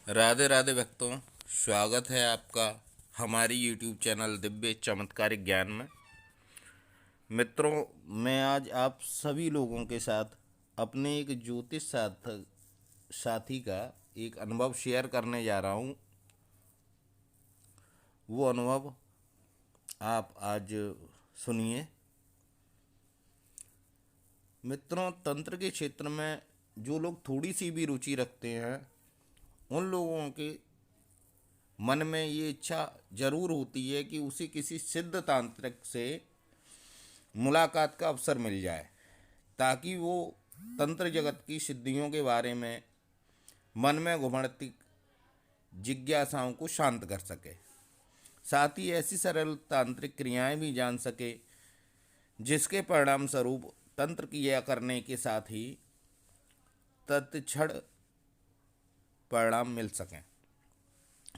राधे राधे भक्तों, स्वागत है आपका हमारी यूट्यूब चैनल दिव्य चमत्कारिक ज्ञान में। मित्रों, मैं आज आप सभी लोगों के साथ अपने एक ज्योतिष साथी का एक अनुभव शेयर करने जा रहा हूँ। वो अनुभव आप आज सुनिए। मित्रों, तंत्र के क्षेत्र में जो लोग थोड़ी सी भी रुचि रखते हैं उन लोगों के मन में ये इच्छा जरूर होती है कि उसे किसी सिद्ध तांत्रिक से मुलाकात का अवसर मिल जाए, ताकि वो तंत्र जगत की सिद्धियों के बारे में मन में घुमड़ती जिज्ञासाओं को शांत कर सके। साथ ही ऐसी सरल तांत्रिक क्रियाएं भी जान सके जिसके परिणाम स्वरूप तंत्र क्रिया करने के साथ ही तत्क्षण परिणाम मिल सकें।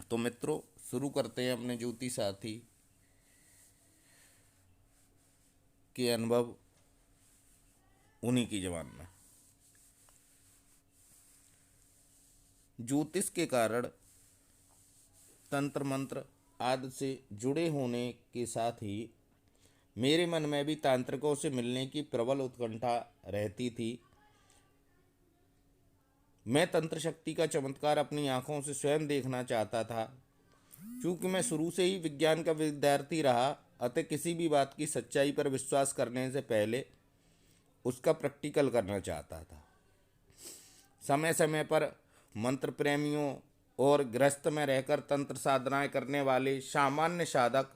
तो मित्रों, शुरू करते हैं अपने ज्योतिष साथी के अनुभव उन्हीं की जबान में। ज्योतिष के कारण तंत्र मंत्र आदि से जुड़े होने के साथ ही मेरे मन में भी तांत्रिकों से मिलने की प्रबल उत्कंठा रहती थी। मैं तंत्र शक्ति का चमत्कार अपनी आंखों से स्वयं देखना चाहता था। क्योंकि मैं शुरू से ही विज्ञान का विद्यार्थी रहा, अतः किसी भी बात की सच्चाई पर विश्वास करने से पहले उसका प्रैक्टिकल करना चाहता था। समय समय पर मंत्र प्रेमियों और गृहस्थ में रहकर तंत्र साधनाएं करने वाले सामान्य साधक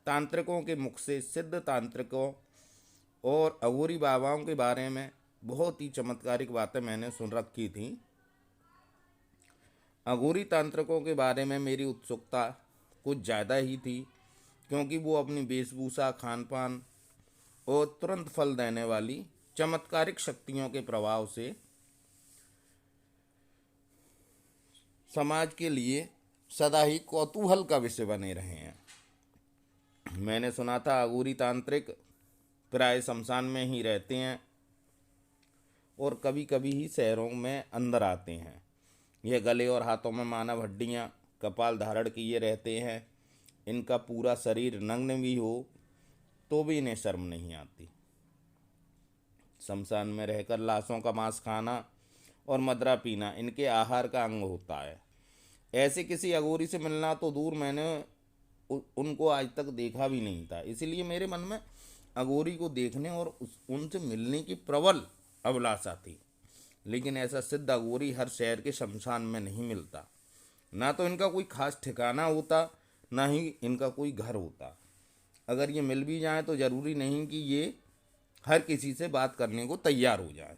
तांत्रिकों के मुख से सिद्ध तांत्रिकों और अघोरी बाबाओं के बारे में बहुत ही चमत्कारिक बातें मैंने सुन रखी थी। अघोरी तांत्रिकों के बारे में मेरी उत्सुकता कुछ ज़्यादा ही थी, क्योंकि वो अपनी वेशभूषा, खान पान और तुरंत फल देने वाली चमत्कारिक शक्तियों के प्रभाव से समाज के लिए सदा ही कौतूहल का विषय बने रहे हैं। मैंने सुना था अघोरी तांत्रिक प्राय शमशान में ही रहते हैं और कभी कभी ही शहरों में अंदर आते हैं। यह गले और हाथों में मानव हड्डियां, कपाल धारण किए रहते हैं। इनका पूरा शरीर नग्न भी हो तो भी इन्हें शर्म नहीं आती। शमशान में रहकर लाशों का मांस खाना और मदरा पीना इनके आहार का अंग होता है। ऐसे किसी अघोरी से मिलना तो दूर, मैंने उनको आज तक देखा भी नहीं था। इसलिए मेरे मन में अघोरी को देखने और उनसे मिलने की प्रबल अभिलाषा थी। लेकिन ऐसा सिद्ध अघोरी हर शहर के शमशान में नहीं मिलता। ना तो इनका कोई खास ठिकाना होता, ना ही इनका कोई घर होता। अगर ये मिल भी जाए तो ज़रूरी नहीं कि ये हर किसी से बात करने को तैयार हो जाए।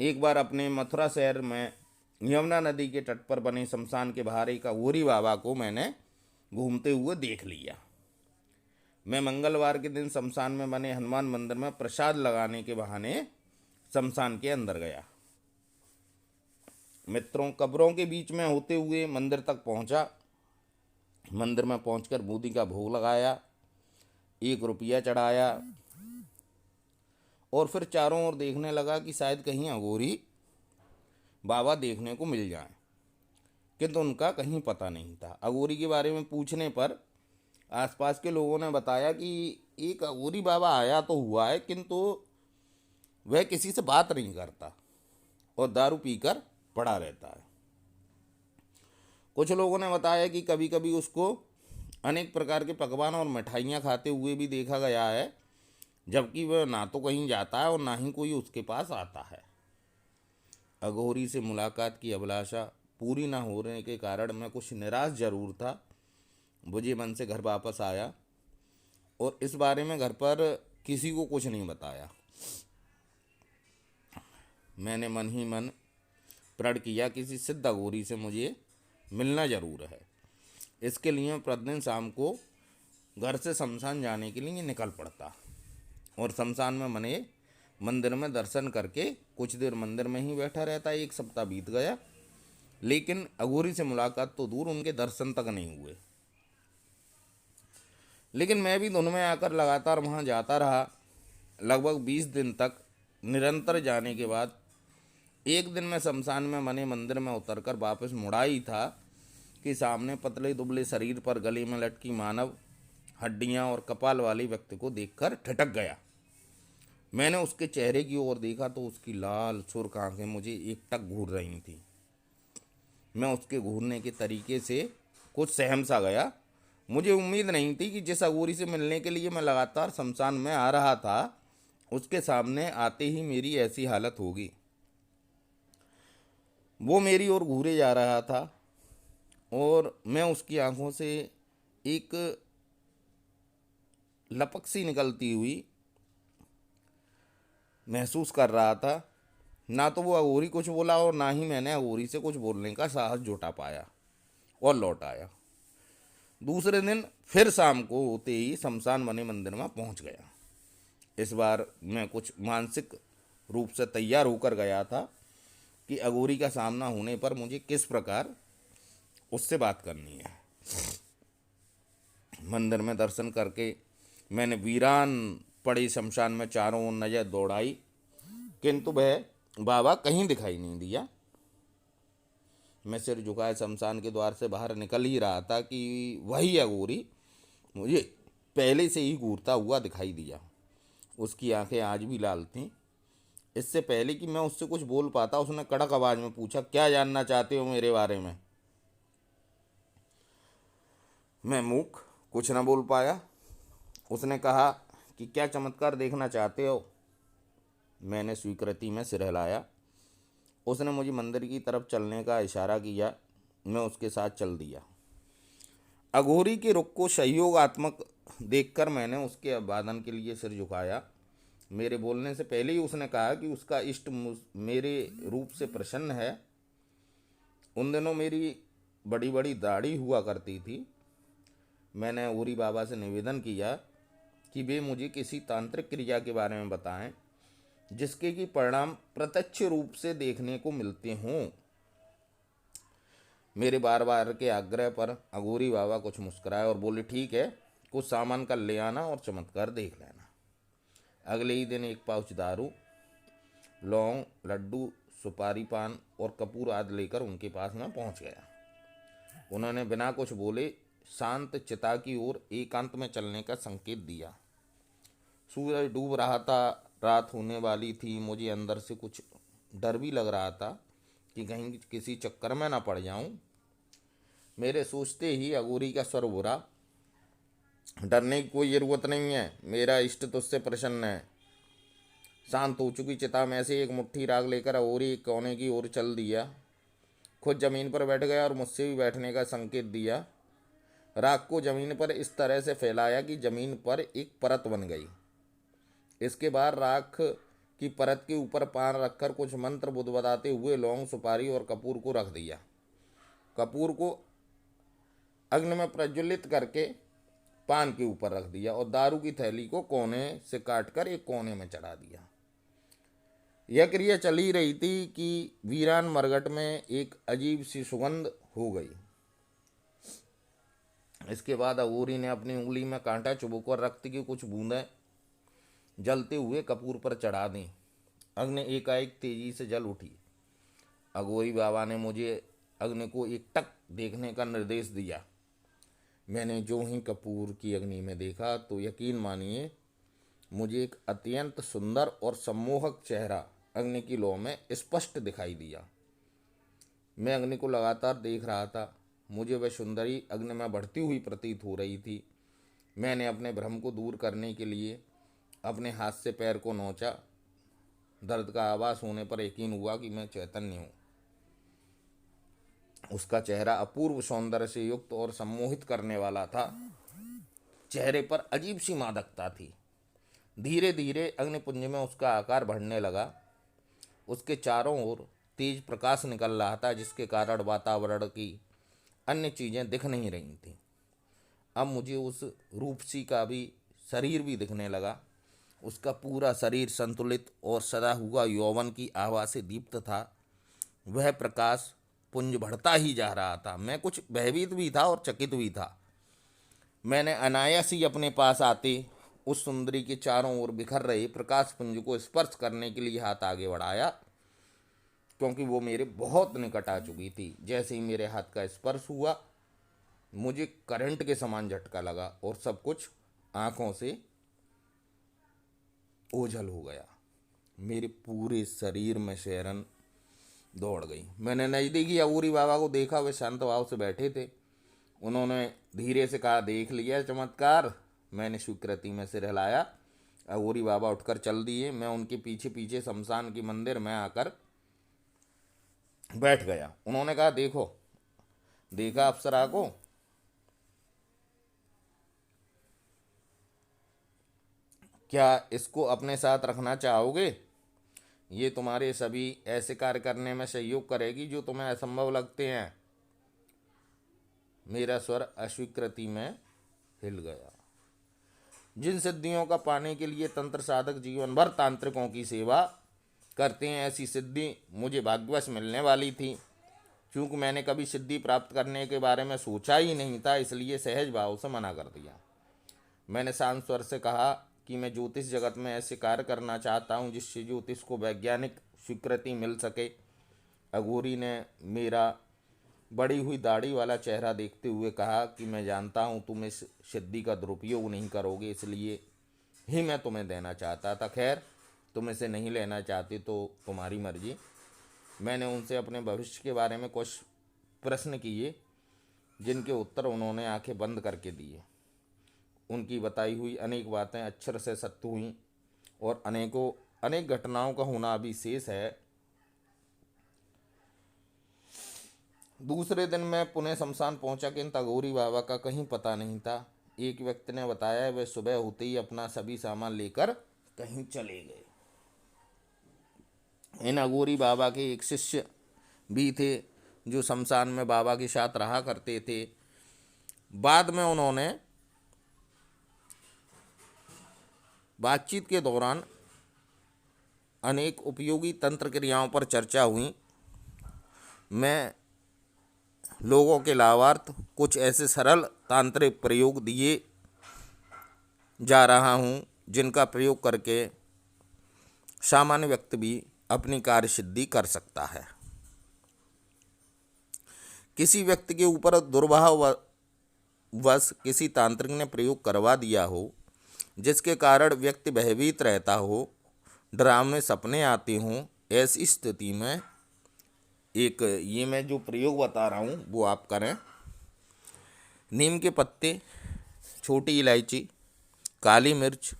एक बार अपने मथुरा शहर में यमुना नदी के तट पर बने शमशान के बाहर एक अघोरी बाबा को मैंने घूमते हुए देख लिया। मैं मंगलवार के दिन शमशान में बने हनुमान मंदिर में प्रसाद लगाने के बहाने शमशान के अंदर गया। मित्रों, कब्रों के बीच में होते हुए मंदिर तक पहुंचा। मंदिर में पहुंचकर बूंदी का भोग लगाया, 1 रुपया चढ़ाया और फिर चारों ओर देखने लगा कि शायद कहीं अघोरी बाबा देखने को मिल जाए, किंतु उनका कहीं पता नहीं था। अघोरी के बारे में पूछने पर आसपास के लोगों ने बताया कि एक अघोरी बाबा आया तो हुआ है, किंतु वह किसी से बात नहीं करता और दारू पीकर पड़ा रहता है। कुछ लोगों ने बताया कि कभी कभी उसको अनेक प्रकार के पकवान और मिठाइयाँ खाते हुए भी देखा गया है, जबकि वह ना तो कहीं जाता है और ना ही कोई उसके पास आता है। अघोरी से मुलाकात की अभिलाषा पूरी ना होने के कारण मैं कुछ निराश जरूर था। बुझे मन से घर वापस आया और इस बारे में घर पर किसी को कुछ नहीं बताया। मैंने मन ही मन प्रण किया किसी सिद्ध अघोरी से मुझे मिलना जरूर है। इसके लिए मैं प्रतिदिन शाम को घर से शमशान जाने के लिए निकल पड़ता और शमशान में बने मंदिर में दर्शन करके कुछ देर मंदिर में ही बैठा रहता। 1 सप्ताह बीत गया, लेकिन अघोरी से मुलाकात तो दूर, उनके दर्शन तक नहीं हुए। लेकिन मैं भी धुन में आकर लगातार वहाँ जाता रहा। लगभग 20 दिन तक निरंतर जाने के बाद एक दिन मैं शमशान में मने मंदिर में उतरकर वापस मुड़ा ही था कि सामने पतले दुबले शरीर पर गले में लटकी मानव हड्डियां और कपाल वाले व्यक्ति को देखकर ठिठक गया। मैंने उसके चेहरे की ओर देखा तो उसकी लाल सुर्ख आंखें मुझे एकटक घूर रही थी। मैं उसके घूरने के तरीके से कुछ सहम सा गया। मुझे उम्मीद नहीं थी कि जिस अघोरी से मिलने के लिए मैं लगातार शमशान में आ रहा था उसके सामने आते ही मेरी ऐसी हालत होगी। वो मेरी ओर घूरे जा रहा था और मैं उसकी आंखों से एक लपक सी निकलती हुई महसूस कर रहा था। ना तो वो अघोरी कुछ बोला और ना ही मैंने अघोरी से कुछ बोलने का साहस जुटा पाया और लौट आया। दूसरे दिन फिर शाम को होते ही शमशान बने मंदिर में पहुंच गया। इस बार मैं कुछ मानसिक रूप से तैयार होकर गया था कि अघोरी का सामना होने पर मुझे किस प्रकार उससे बात करनी है। मंदिर में दर्शन करके मैंने वीरान पड़े शमशान में चारों ओर नजर दौड़ाई, किंतु वह बाबा कहीं दिखाई नहीं दिया। मैं सिर झुकाए शमशान के द्वार से बाहर निकल ही रहा था कि वही अघोरी मुझे पहले से ही घूरता हुआ दिखाई दिया। उसकी आंखें आज भी लाल थीं। इससे पहले कि मैं उससे कुछ बोल पाता उसने कड़क आवाज में पूछा, क्या जानना चाहते हो मेरे बारे में? मैं मूक कुछ न बोल पाया। उसने कहा कि क्या चमत्कार देखना चाहते हो? मैंने स्वीकृति में सिर हिलाया। उसने मुझे मंदिर की तरफ चलने का इशारा किया। मैं उसके साथ चल दिया। अघोरी के रुख को सहयोगात्मक देखकर मैंने उसके अभिवादन के लिए सिर झुकाया। मेरे बोलने से पहले ही उसने कहा कि उसका इष्ट मेरे रूप से प्रसन्न है। उन दिनों मेरी बड़ी बड़ी दाढ़ी हुआ करती थी। मैंने अघोरी बाबा से निवेदन किया कि वे मुझे किसी तांत्रिक क्रिया के बारे में बताएं जिसके कि परिणाम प्रत्यक्ष रूप से देखने को मिलते हों। मेरे बार बार के आग्रह पर अघोरी बाबा कुछ मुस्कुराए और बोले, ठीक है, कुछ सामान कल ले आना और चमत्कार देख लेना। अगले ही दिन एक पाउच दारू, लौंग, लड्डू, सुपारी पान और कपूर आदि लेकर उनके पास मैं पहुंच गया। उन्होंने बिना कुछ बोले शांत चिता की ओर एकांत में चलने का संकेत दिया। सूरज डूब रहा था, रात होने वाली थी। मुझे अंदर से कुछ डर भी लग रहा था कि कहीं किसी चक्कर में ना पड़ जाऊं। मेरे सोचते ही अघोरी का स्वर बोला, डरने की कोई ज़रूरत नहीं है, मेरा इष्ट तुझसे प्रसन्न है। शांत हो चुकी चिता में से एक मुट्ठी राग लेकर अघोरी एक कोने की ओर चल दिया। खुद जमीन पर बैठ गया और मुझसे भी बैठने का संकेत दिया। राख को जमीन पर इस तरह से फैलाया कि जमीन पर एक परत बन गई। इसके बाद राख की परत के ऊपर पान रखकर कुछ मंत्र बुदबुदाते हुए लौंग, सुपारी और कपूर को रख दिया। कपूर को अग्नि में प्रज्वलित करके पान के ऊपर रख दिया और दारू की थैली को कोने से काटकर एक कोने में चढ़ा दिया। यह क्रिया चल ही रही थी कि वीरान मरघट में एक अजीब सी सुगंध हो गई। इसके बाद अघोरी ने अपनी उंगली में कांटा चुभकर रक्त की कुछ बूंदें जलते हुए कपूर पर चढ़ा दी। अग्नि एकाएक तेजी से जल उठी। अघोरी बाबा ने मुझे अग्नि को एकटक देखने का निर्देश दिया। मैंने जो ही कपूर की अग्नि में देखा तो यकीन मानिए मुझे एक अत्यंत सुंदर और सम्मोहक चेहरा अग्नि की लौ में स्पष्ट दिखाई दिया। मैं अग्नि को लगातार देख रहा था। मुझे वह सुंदरी अग्नि में बढ़ती हुई प्रतीत हो रही थी। मैंने अपने भ्रम को दूर करने के लिए अपने हाथ से पैर को नोचा। दर्द का आभास होने पर यकीन हुआ कि मैं चैतन्य हूँ। उसका चेहरा अपूर्व सौंदर्य से युक्त और सम्मोहित करने वाला था। चेहरे पर अजीब सी मादकता थी। धीरे धीरे अग्निपुंज में उसका आकार बढ़ने लगा। उसके चारों ओर तेज प्रकाश निकल रहा था जिसके कारण वातावरण की अन्य चीज़ें दिख नहीं रही थीं। अब मुझे उस रूपसी का भी शरीर भी दिखने लगा। उसका पूरा शरीर संतुलित और सदा हुआ यौवन की आभा से दीप्त था। वह प्रकाश पुंज बढ़ता ही जा रहा था। मैं कुछ भयभीत भी था और चकित भी था। मैंने अनायास ही अपने पास आते उस सुंदरी के चारों ओर बिखर रहे प्रकाश पुंज को स्पर्श करने के लिए हाथ आगे बढ़ाया क्योंकि वो मेरे बहुत निकट आ चुकी थी। जैसे ही मेरे हाथ का स्पर्श हुआ, मुझे करंट के समान झटका लगा और सब कुछ आंखों से ओझल हो गया। मेरे पूरे शरीर में सिहरन दौड़ गई। मैंने नज़दीकी अघोरी बाबा को देखा, वे शांत भाव से बैठे थे। उन्होंने धीरे से कहा, देख लिया चमत्कार। मैंने स्वीकृति में सिर हिलाया। अघोरी बाबा उठकर चल दिए। मैं उनके पीछे पीछे शमशान के मंदिर में आकर बैठ गया। उन्होंने कहा, देखो, देखा अप्सरा को? क्या इसको अपने साथ रखना चाहोगे? ये तुम्हारे सभी ऐसे कार्य करने में सहयोग करेगी जो तुम्हें असंभव लगते हैं। मेरा स्वर अस्वीकृति में हिल गया। जिन सिद्धियों का पाने के लिए तंत्र साधक जीवन भर तांत्रिकों की सेवा करते हैं, ऐसी सिद्धि मुझे भाग्यवश मिलने वाली थी। क्योंकि मैंने कभी सिद्धि प्राप्त करने के बारे में सोचा ही नहीं था, इसलिए सहज भाव से मना कर दिया। मैंने शांत स्वर से कहा कि मैं ज्योतिष जगत में ऐसे कार्य करना चाहता हूँ जिससे ज्योतिष को वैज्ञानिक स्वीकृति मिल सके। अघोरी ने मेरा बड़ी हुई दाढ़ी वाला चेहरा देखते हुए कहा कि मैं जानता हूँ तुम इस सिद्धि का दुरुपयोग नहीं करोगे, इसलिए ही मैं तुम्हें देना चाहता था। खैर, तुम इसे नहीं लेना चाहती तो तुम्हारी मर्जी। मैंने उनसे अपने भविष्य के बारे में कुछ प्रश्न किए, जिनके उत्तर उन्होंने आंखें बंद करके दिए। उनकी बताई हुई अनेक बातें अक्षर से सत्य हुईं और अनेक घटनाओं का होना अभी शेष है। दूसरे दिन मैं पुणे शमशान पहुंचा, किंतु अघोरी बाबा का कहीं पता नहीं था। एक व्यक्ति ने बताया वे सुबह होते ही अपना सभी सामान लेकर कहीं चले गए। इन अघोरी बाबा के एक शिष्य भी थे जो शमशान में बाबा के साथ रहा करते थे। बाद में उन्होंने बातचीत के दौरान अनेक उपयोगी तंत्र क्रियाओं पर चर्चा हुई। मैं लोगों के लाभार्थ कुछ ऐसे सरल तांत्रिक प्रयोग दिए जा रहा हूँ जिनका प्रयोग करके सामान्य व्यक्ति भी अपनी कार्य सिद्धि कर सकता है। किसी व्यक्ति के ऊपर दुर्भाववश किसी तांत्रिक ने प्रयोग करवा दिया हो, जिसके कारण व्यक्ति भयभीत रहता हो, डरावने सपने आते हों, ऐसी स्थिति में ये मैं जो प्रयोग बता रहा हूँ वो आप करें। नीम के पत्ते, छोटी इलायची, काली मिर्च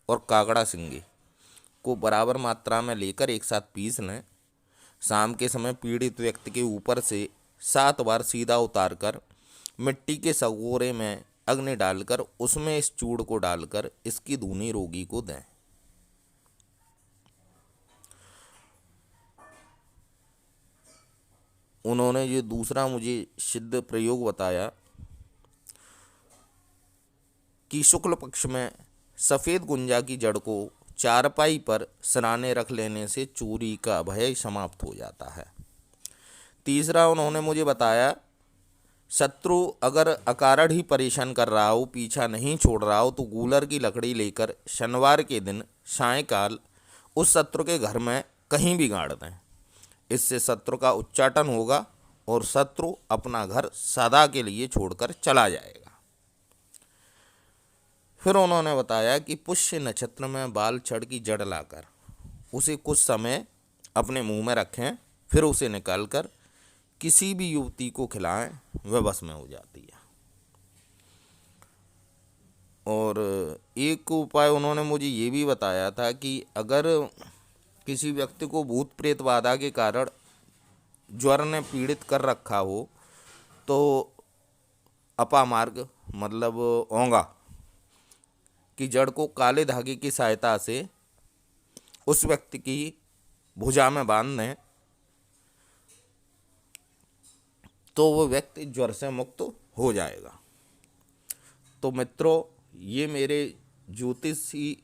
और काकड़ा सिंगी को बराबर मात्रा में लेकर एक साथ पीस लें। शाम के समय पीड़ित व्यक्ति के ऊपर से 7 बार सीधा उतारकर मिट्टी के सगोरे में अग्नि डालकर उसमें इस चूर्ण को डालकर इसकी धूनी रोगी को दें। उन्होंने ये दूसरा मुझे सिद्ध प्रयोग बताया कि शुक्ल पक्ष में सफ़ेद गुंजा की जड़ को चारपाई पर सराने रख लेने से चोरी का भय समाप्त हो जाता है। तीसरा उन्होंने मुझे बताया, शत्रु अगर अकारण ही परेशान कर रहा हो, पीछा नहीं छोड़ रहा हो, तो गूलर की लकड़ी लेकर शनिवार के दिन सायंकाल उस शत्रु के घर में कहीं भी गाड़ दें। इससे शत्रु का उच्चाटन होगा और शत्रु अपना घर सदा के लिए छोड़कर चला जाएगा। फिर उन्होंने बताया कि पुष्य नक्षत्र में बाल छड़ की जड़ लाकर उसे कुछ समय अपने मुंह में रखें, फिर उसे निकालकर किसी भी युवती को खिलाएं, वह बस में हो जाती है। और एक उपाय उन्होंने मुझे ये भी बताया था कि अगर किसी व्यक्ति को भूत प्रेत बाधा के कारण ज्वर ने पीड़ित कर रखा हो, तो अपामार्ग मतलब ओंगा की जड़ को काले धागे की सहायता से उस व्यक्ति की भुजा में बांध दें, तो वो व्यक्ति ज्वर से मुक्त हो जाएगा। तो मित्रों, ये मेरे ज्योतिषी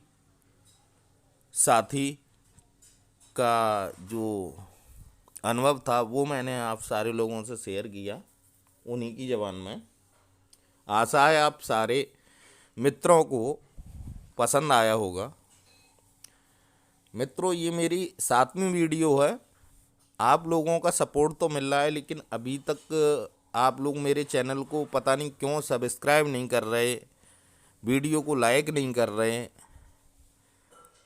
साथी का जो अनुभव था वो मैंने आप सारे लोगों से शेयर किया उन्हीं की ज़बान में। आशा है आप सारे मित्रों को पसंद आया होगा। मित्रों, ये मेरी 7वीं वीडियो है आप लोगों का सपोर्ट तो मिल रहा है, लेकिन अभी तक आप लोग मेरे चैनल को पता नहीं क्यों सब्सक्राइब नहीं कर रहे, वीडियो को लाइक नहीं कर रहे।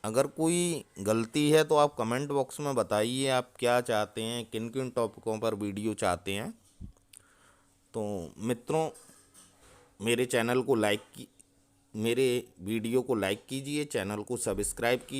अगर कोई गलती है तो आप कमेंट बॉक्स में बताइए, आप क्या चाहते हैं, किन किन टॉपिकों पर वीडियो चाहते हैं। तो मित्रों, मेरे चैनल को लाइक की मेरे वीडियो को लाइक कीजिए, चैनल को सब्सक्राइब कीजिए।